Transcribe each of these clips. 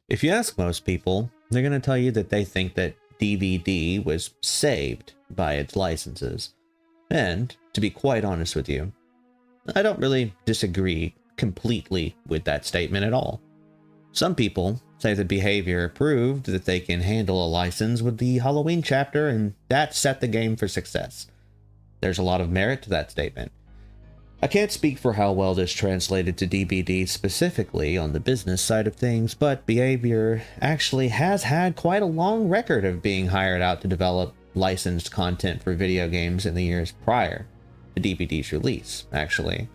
If you ask most people, they're going to tell you that they think that DVD was saved by its licenses. And, to be quite honest with you, I don't really disagree completely with that statement at all. Some people say that Behavior proved that they can handle a license with the Halloween chapter, and that set the game for success. There's a lot of merit to that statement. I can't speak for how well this translated to DBD specifically on the business side of things, but Behavior actually has had quite a long record of being hired out to develop licensed content for video games in the years prior to DBD's release, actually.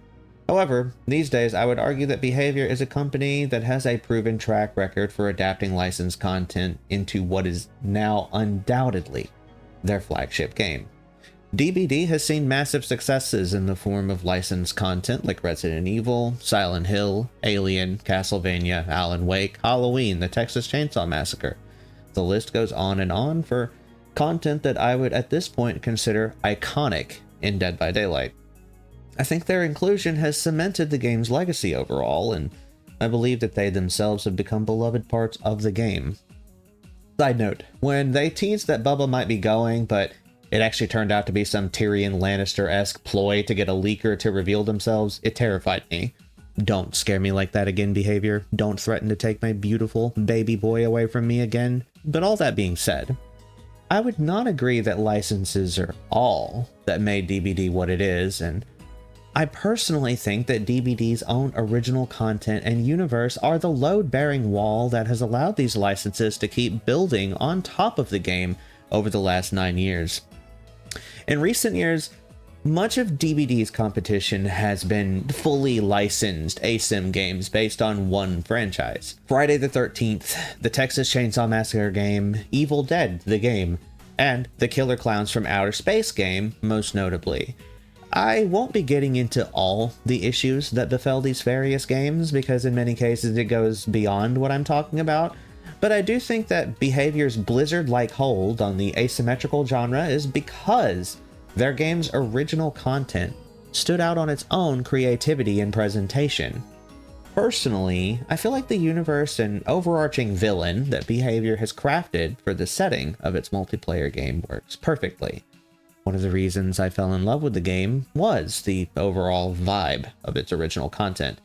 However, these days I would argue that Behavior is a company that has a proven track record for adapting licensed content into what is now undoubtedly their flagship game. DBD has seen massive successes in the form of licensed content like Resident Evil, Silent Hill, Alien, Castlevania, Alan Wake, Halloween, the Texas Chainsaw Massacre. The list goes on and on for content that I would at this point consider iconic in Dead by Daylight. I think their inclusion has cemented the game's legacy overall, and I believe that they themselves have become beloved parts of the game. Side note, when they teased that Bubba might be going, but it actually turned out to be some Tyrion Lannister-esque ploy to get a leaker to reveal themselves, it terrified me. Don't scare me like that again, Behavior. Don't threaten to take my beautiful baby boy away from me again. But all that being said, I would not agree that licenses are all that made DBD what it is, and I personally think that DBD's own original content and universe are the load-bearing wall that has allowed these licenses to keep building on top of the game over the last 9 years. In recent years, much of DBD's competition has been fully licensed ASIM games based on one franchise. Friday the 13th, the Texas Chainsaw Massacre game, Evil Dead the game, and the Killer Clowns from Outer Space game, most notably. I won't be getting into all the issues that befell these various games because in many cases it goes beyond what I'm talking about, but I do think that Behavior's Blizzard-like hold on the asymmetrical genre is because their game's original content stood out on its own creativity and presentation. Personally, I feel like the universe and overarching villain that Behavior has crafted for the setting of its multiplayer game works perfectly. One of the reasons I fell in love with the game was the overall vibe of its original content.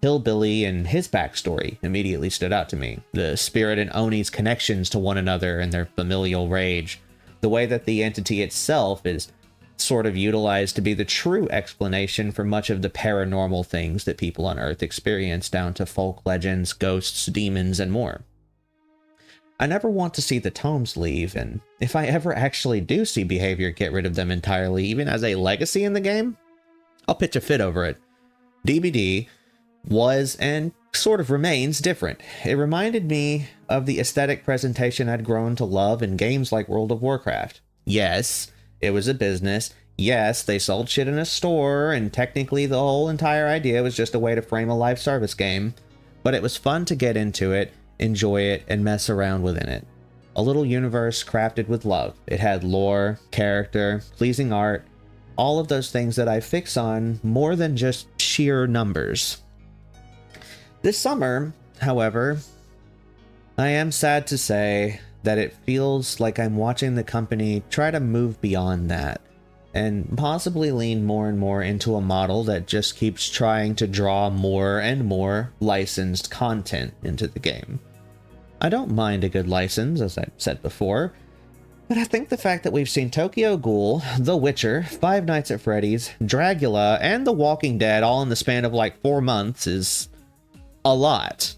Hillbilly and his backstory immediately stood out to me. The Spirit and Oni's connections to one another and their familial rage. The way that the entity itself is sort of utilized to be the true explanation for much of the paranormal things that people on Earth experience, down to folk legends, ghosts, demons, and more. I never want to see the tomes leave, and if I ever actually do see Behavior get rid of them entirely, even as a legacy in the game, I'll pitch a fit over it. DBD was and sort of remains different. It reminded me of the aesthetic presentation I'd grown to love in games like World of Warcraft. Yes, it was a business. Yes, they sold shit in a store, and technically the whole entire idea was just a way to frame a live service game. But it was fun to get into it, enjoy it, and mess around within it. A little universe crafted with love. It had lore, character, pleasing art, all of those things that I fix on more than just sheer numbers. This summer, however, I am sad to say that it feels like I'm watching the company try to move beyond that and possibly lean more and more into a model that just keeps trying to draw more and more licensed content into the game. I don't mind a good license, as I've said before, but I think the fact that we've seen Tokyo Ghoul, The Witcher, Five Nights at Freddy's, Dragula, and The Walking Dead all in the span of like 4 months is a lot.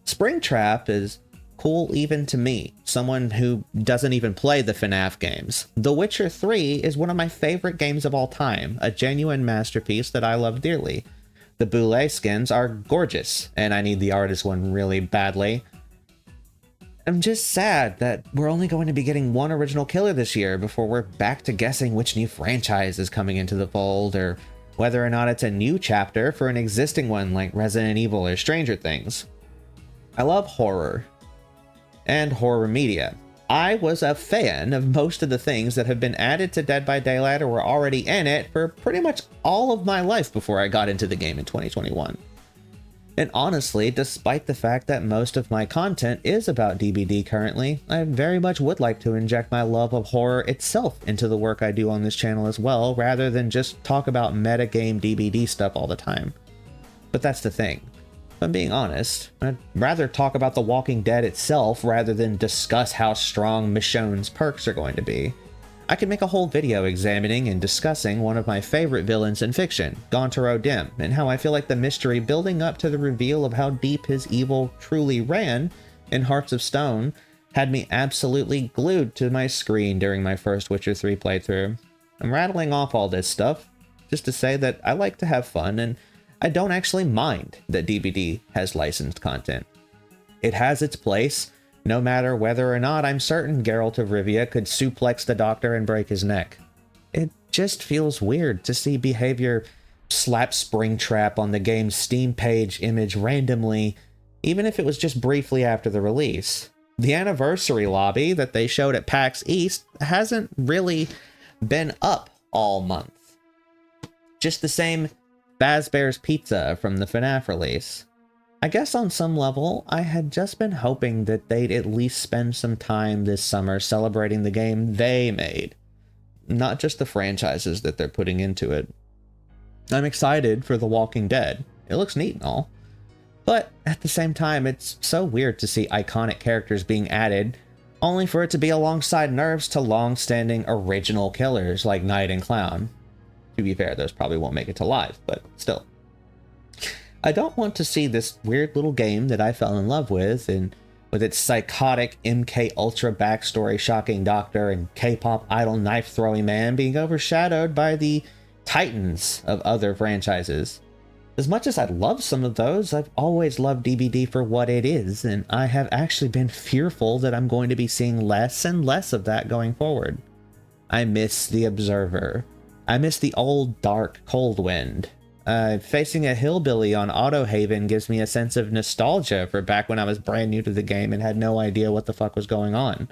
Springtrap is cool even to me, someone who doesn't even play the FNAF games. The Witcher 3 is one of my favorite games of all time, a genuine masterpiece that I love dearly. The Boule skins are gorgeous, and I need the artist one really badly. I'm just sad that we're only going to be getting one original killer this year before we're back to guessing which new franchise is coming into the fold, or whether or not it's a new chapter for an existing one like Resident Evil or Stranger Things. I love horror and horror media. I was a fan of most of the things that have been added to Dead by Daylight or were already in it for pretty much all of my life before I got into the game in 2021. And honestly, despite the fact that most of my content is about DBD currently, I very much would like to inject my love of horror itself into the work I do on this channel as well, rather than just talk about metagame DBD stuff all the time. But that's the thing. If I'm being honest, I'd rather talk about The Walking Dead itself rather than discuss how strong Michonne's perks are going to be. I could make a whole video examining and discussing one of my favorite villains in fiction, Gontar O'Dim, and how I feel like the mystery building up to the reveal of how deep his evil truly ran in Hearts of Stone had me absolutely glued to my screen during my first Witcher 3 playthrough. I'm rattling off all this stuff just to say that I like to have fun, and I don't actually mind that DBD has licensed content. It has its place, no matter whether or not I'm certain Geralt of Rivia could suplex the Doctor and break his neck. It just feels weird to see Behavior slap Springtrap on the game's Steam page image randomly, even if it was just briefly after the release. The anniversary lobby that they showed at PAX East hasn't really been up all month. Just the same Fazbear's Pizza from the FNAF release. I guess on some level, I had just been hoping that they'd at least spend some time this summer celebrating the game they made, not just the franchises that they're putting into it. I'm excited for The Walking Dead. It looks neat and all. But at the same time, it's so weird to see iconic characters being added, only for it to be alongside nerfs to long-standing original killers like Knight and Clown. To be fair, those probably won't make it to live, but still. I don't want to see this weird little game that I fell in love with, and with its psychotic MK Ultra backstory shocking doctor and K-pop idol knife-throwing man being overshadowed by the titans of other franchises. As much as I love some of those, I've always loved DBD for what it is, and I have actually been fearful that I'm going to be seeing less and less of that going forward. I miss The Observer. I miss the old dark Coldwind. Facing a hillbilly on Autohaven gives me a sense of nostalgia for back when I was brand new to the game and had no idea what the fuck was going on.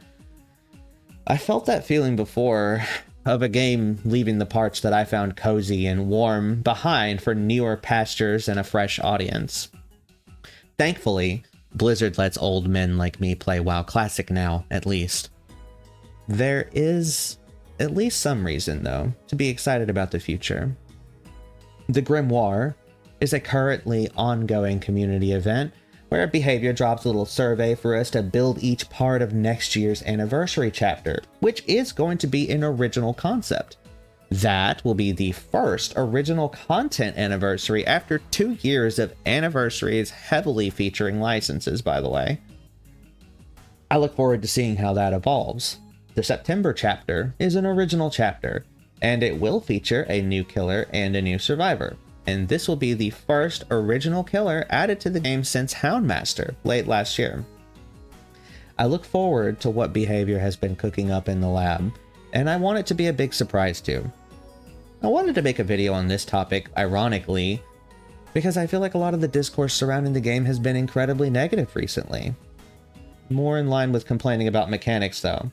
I felt that feeling before of a game leaving the parts that I found cozy and warm behind for newer pastures and a fresh audience. Thankfully, Blizzard lets old men like me play WoW Classic now, at least. There is at least some reason, though, to be excited about the future. The Grimoire is a currently ongoing community event where Behavior drops a little survey for us to build each part of next year's anniversary chapter, which is going to be an original concept. That will be the first original content anniversary after 2 years of anniversaries heavily featuring licenses, by the way. I look forward to seeing how that evolves. The September chapter is an original chapter, and it will feature a new killer and a new survivor. And this will be the first original killer added to the game since Houndmaster late last year. I look forward to what Behavior has been cooking up in the lab, and I want it to be a big surprise too. I wanted to make a video on this topic, ironically, because I feel like a lot of the discourse surrounding the game has been incredibly negative recently. More in line with complaining about mechanics though.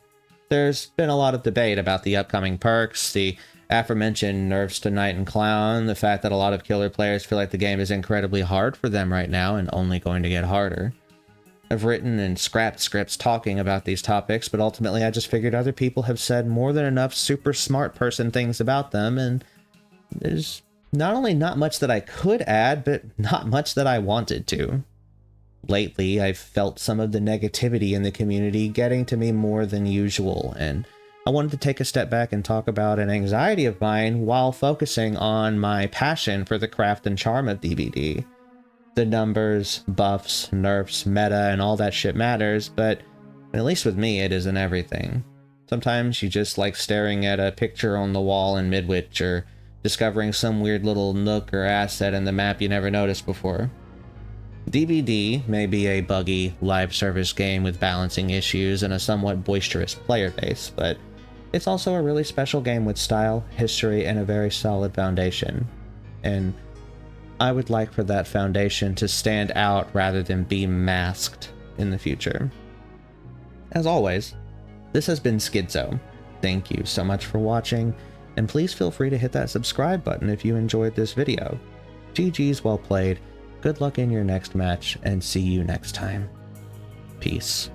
There's been a lot of debate about the upcoming perks, the aforementioned nerfs to Knight and Clown, the fact that a lot of killer players feel like the game is incredibly hard for them right now and only going to get harder. I've written and scrapped scripts talking about these topics, but ultimately I just figured other people have said more than enough super smart person things about them, and there's not only not much that I could add, but not much that I wanted to. Lately, I've felt some of the negativity in the community getting to me more than usual, and I wanted to take a step back and talk about an anxiety of mine while focusing on my passion for the craft and charm of DBD. The numbers, buffs, nerfs, meta, and all that shit matters, but at least with me, it isn't everything. Sometimes you just like staring at a picture on the wall in Midwich, or discovering some weird little nook or asset in the map you never noticed before. DBD may be a buggy, live service game with balancing issues and a somewhat boisterous player base, but it's also a really special game with style, history, and a very solid foundation. And I would like for that foundation to stand out rather than be masked in the future. As always, this has been Skidzo. Thank you so much for watching, and please feel free to hit that subscribe button if you enjoyed this video. GG's well played. good luck in your next match, and see you next time. Peace.